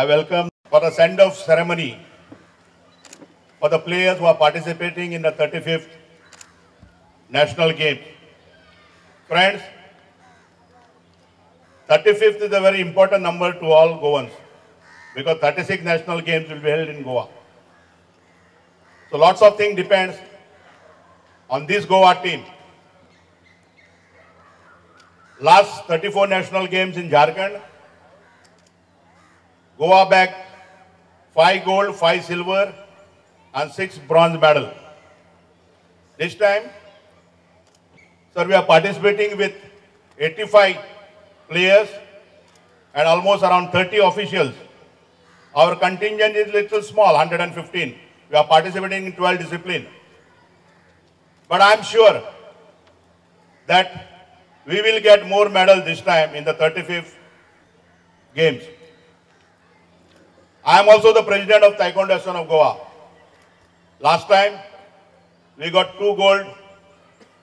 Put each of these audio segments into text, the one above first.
I welcome for the send-off ceremony for the players who are participating in the 35th National Games. Friends, 35th is a very important number to all Goans because 36 National Games will be held in Goa. So lots of things depends on this Goa team. Last 34 National Games in Jharkhand, Goa bagged 5 gold, 5 silver and 6 bronze medals. This time, sir, we are participating with 85 players and almost around 30 officials. Our contingent is little small, 115. We are participating in 12 disciplines. But I am sure that we will get more medals this time in the 35th Games. I am also the president of Taekwondo Association of Goa. Last time, we got 2 gold,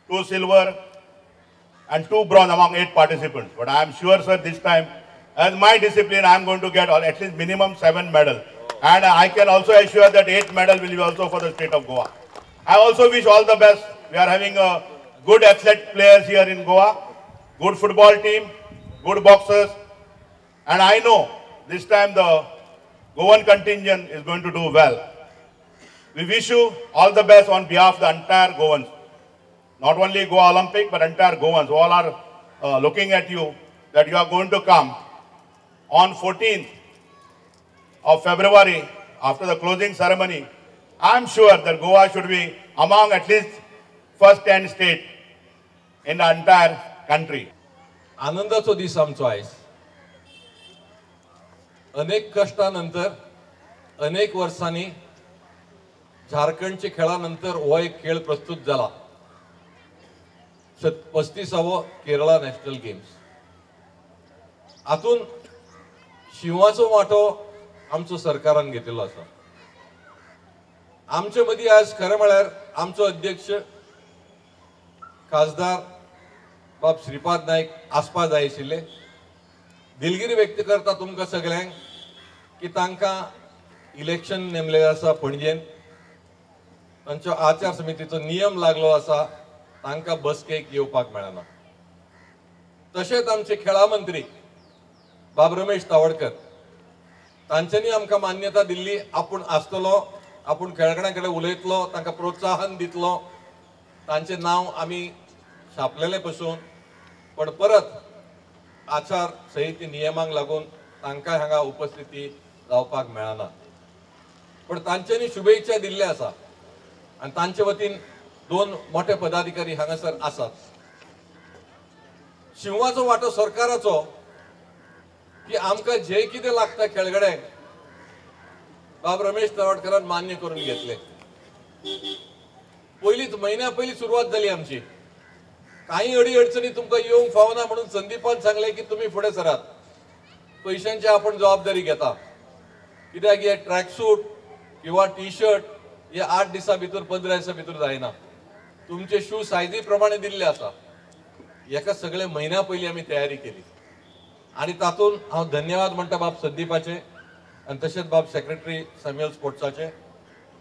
2 silver, and 2 bronze among 8 participants. But I am sure, sir, this time, as my discipline, I am going to get at least minimum 7 medals. And I can also assure that 8 medals will be also for the state of Goa. I also wish all the best. We are having a good athlete players here in Goa, good football team, good boxers. And I know this time the Goan contingent is going to do well. We wish you all the best on behalf of the entire Goans. Not only Goa Olympic, but entire Goans. All are looking at you that you are going to come on 14th of February after the closing ceremony. I am sure that Goa should be among at least first 10 states in the entire country. आनंदाचो दीस आमचो आयज. अनेक कष्टानंतर अनेक वर्षांनी झारखंडच्या खेळानंतर हो एक खेळ प्रस्तुत झाला. 35वा केरळा नॅशनल गेम्स. हातून शिवाचो वांटो आमचो सरकारान घेतिल्लो आसा. आमचे मदीं आज खरें म्हळ्यार आमचो अध्यक्ष खासदार बाब श्रीपाद नाईक आसपा जाय आशिल्ले. दिलगिरी व्यक्त करता तुमकां सगळ्यांक की तांकां इलेक्शन नेमलें आसा पणजेन. तांचो आचार समितीचो नियम लागलो आसा. तांकां बसकेक येवपाक मेळना. तशेंच आमचे खेळा मंत्री बाब रमेश तावडकर तांच्यांनी आमकां मान्यता दिल्ली. आपूण आसतलो, आपूण खेळगड्यां कडेन उलयतलो, तांकां प्रोत्साहन दितलो. तांचें नांव आमी छापलेलें पसून. पण परत आचार संहिते नियमांक लागून तांकां हांगा उपस्थिती जावपाक मेळना. पण तांच्यांनी शुभेच्छा दिल्ले आसा आनी तांचे वतीन 2 मोठे पदाधिकारी हांगासर आसात. शिवाचो वांटो सरकाराचो की आमकां जे कितें लागता खेळगड्यांक बाब रमेश तवडकरान मान्य करून घेतले. पयलींच म्हयन्या पयलीं सुरवात जाली आमची. काही अडी अडचणी तुमकां येवंक फावना म्हणून संदीपान सांगले की तुमी फुडें सरात. पयशांची आपण जबाबदारी घेता. कित्याक हे ट्रॅक सूट किंवा टी शर्ट हे 8 दिसां भितर 15 दिसां भितर जायना. तुमचे शू सायझी प्रमाणे दिल्ले आसा. हेका सगळे म्हयन्या पयलीं आमी तयारी केली. आनी तातूंत हांव धन्यवाद म्हणटा बाब संदीपाचे आनी तशेंच बाब सेक्रेटरी सॅम्युअल स्पोर्ट्साचे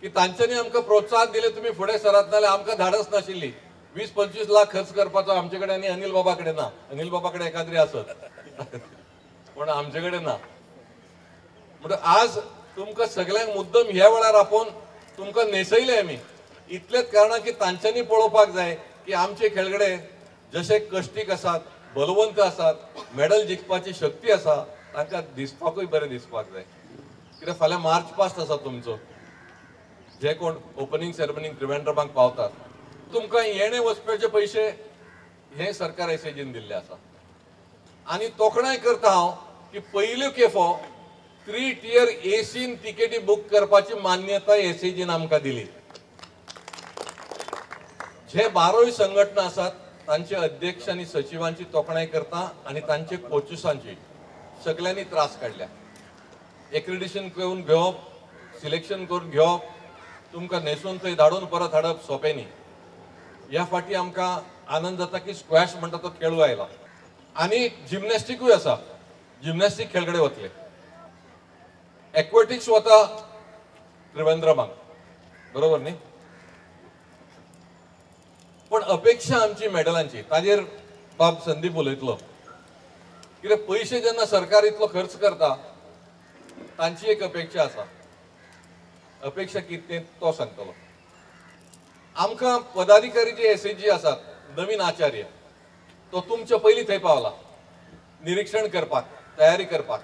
की तांच्यांनी आमकां प्रोत्साहन दिलें तुमी फुडें सरात. नाल्यार आमकां धाडस नाशिल्ली. 20-25 लाख खर्च करपाचो आमचे कडेन आनी अनिल बाबा कडेन ना. अनिल बाबा कडेन एखाद्री आसत पण आमचे कडेन ना. म्हणजे आज तुमकां सगळ्यांक मुद्दम ह्या वेळार आपोवन तुमकां नेसयले आमी. इतलेच कारणां की तांच्यांनी पळोवपाक जाय की आमचे खेळगडे जशे कश्टीक आसात, बलवंत आसात, मेडल जिखपाची शक्ती आसा, तांकां दिसपाकूय बरें दिसपाक जाय. कित्याक फाल्यां मार्च पास्ट आसा तुमचो. जे कोण ओपनिंग सेरेमनीक त्रिवेंद्रमाक पावतात तुमकां येणे वचपाचे पयशे हे सरकार एसएजीन दिल्ले आसा. आनी तोखणाय करता हांव की पयल्यो खेपो 3 टियर एसीन तिकेटी बूक करपाची मान्यता एसएजीन आमकां दिली. जे 12 संघटना आसात तांचे अध्यक्ष आनी सचिवांची तोखणाय करता आनी तांचे कोचेसांची सगळ्यांनी त्रास काडल्या. एक्रिडिशन करून घेवप, सिलेक्शन करून घेवप, तुमकां न्हेसून थंय धाडून परत हाडप सोंपें न्ही. ह्या फाटी आमकां आनंद जाता की स्क्वॅश म्हणटा तो खेळू आयला. आनी जिमनॅस्टिकूय आसा. जिमनॅस्टीक खेळगडे वतले. एक्वेटिक्स वता त्रिवेंद्रमाक, बरोबर न्ही? पण अपेक्षा आमची मेडलांची, ताजेर बाब संदीप उलयतलो. कित्याक पयशे जेन्ना सरकार इतलो खर्च करता तांची एक अपेक्षा आसा. अपेक्षा कितें तो सांगतलो. आमकां पदाधिकारी जे एसएचजी आसात, नवीन आचार्य, तो तुमच्या पयलीं थंय पावला निरीक्षण करपाक, तयारी करपाक.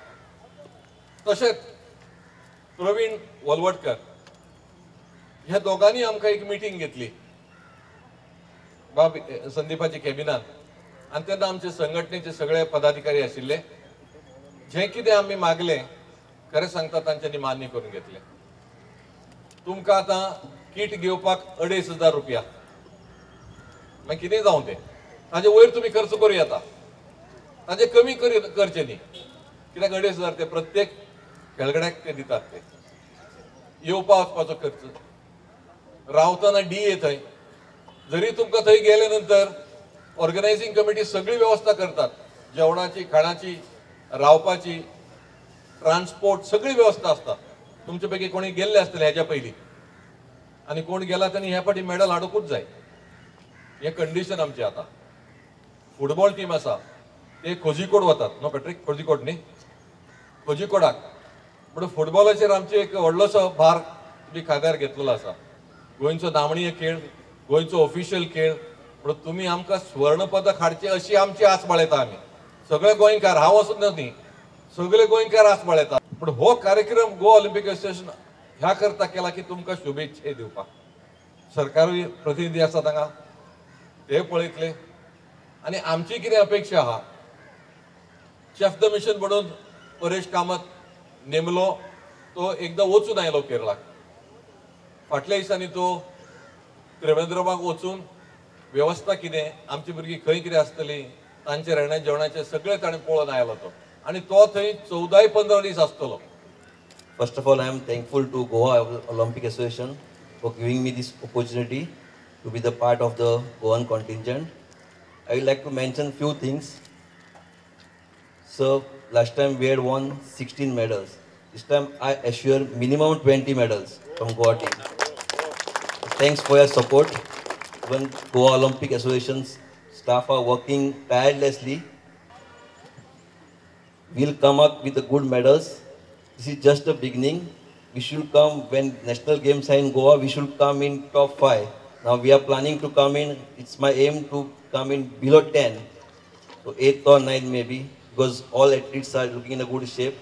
तशेंच प्रवीण वलवटकर ह्या दोगांनी आमकां एक मिटींग घेतली बाब संदीपाच्या कॅबिनात, आनी तेन्ना आमचे संघटनेचे सगळे पदाधिकारी आशिल्ले. जे कितें आमी मागले खरें सांगता तांच्यांनी मान्य करून घेतले. तुमकां आतां किट घेवपाक 2,500 रुपया, मागीर कितें जावं तें ताजे वयर तुमी खर्च करूं येता, ताजे कमी करचे न्ही. कित्याक 2,500 ते प्रत्येक खेळगड्याक ते दितात. ते येवपा वचपाचो खर्च, रावतना डीए थंय, जरी तुमकां थंय गेले नंतर ऑर्गनायझिंग कमिटी सगळी व्यवस्था करतात, जेवणाची, खाणाची, रावपाची, ट्रान्सपोर्ट सगळी व्यवस्था आसता. तुमचे पैकी कोणी गेल्ले आसतले हेच्या पयलीं, आनी कोण गेला त्यांनी ह्या फाटी मेडल हाडूंकूच जाय. हे कंडिशन आमचे आता. फुटबॉल टीम आसा ते खोजीकोड वतात नो पॅट्रिक, खोजीकोड न्ही, खोजीकोडाक. म्हणून फुटबॉलाचेर आमचे एक व्हडलोसो भार तुमी खांद्यार घेतलेलो आसा. गोंयचो नामणीय खेळ, गोंयचो ऑफिशियल खेळ, म्हणून तुमी आमकां स्वर्ण पदक हाडचे अशी आमची आस बाळयता. आमी सगळे गोंयकार, हांव वचून न्ही, सगळे गोंयकार आस बाळयता. पण हो कार्यक्रम गोवा ऑलिंपिक असोसिएशन ह्या करता केला की तुमकां शुभेच्छा दिवपाक. सरकारूय प्रतिनिधी आसा हांगा, ते पळयतले. आनी आमची कितें अपेक्षा आहा, चेफ द मिशन म्हणून परेश कामत नेमलो, तो एकदां वचून आयलो केरळाक. फाटल्या दिसांनी तो त्रिवेंद्रमाक वचून व्यवस्था कितें, आमची भुरगीं खंय कितें आसतली, तांचे राहण्या जेवणाचे सगळे ताणें पळोवन आयलो तो. आनी तो थंय 14-15 दीस आसतलो. First of all, I am thankful to Goa Olympic Association for giving me this opportunity to be the part of the Goan contingent. I would like to mention few things. So, last time we had won 16 medals. This time I assure minimum 20 medals from Goa team. Thanks for your support. Even Goa Olympic Association's staff are working tirelessly. We'll come up with the good medals. This is just the beginning. We should come when national games are in Goa. We should come in top 5. Now we are planning to come in. It's my aim to come in below 10, so 8th or 9th maybe, because all athletes are looking in a good shape.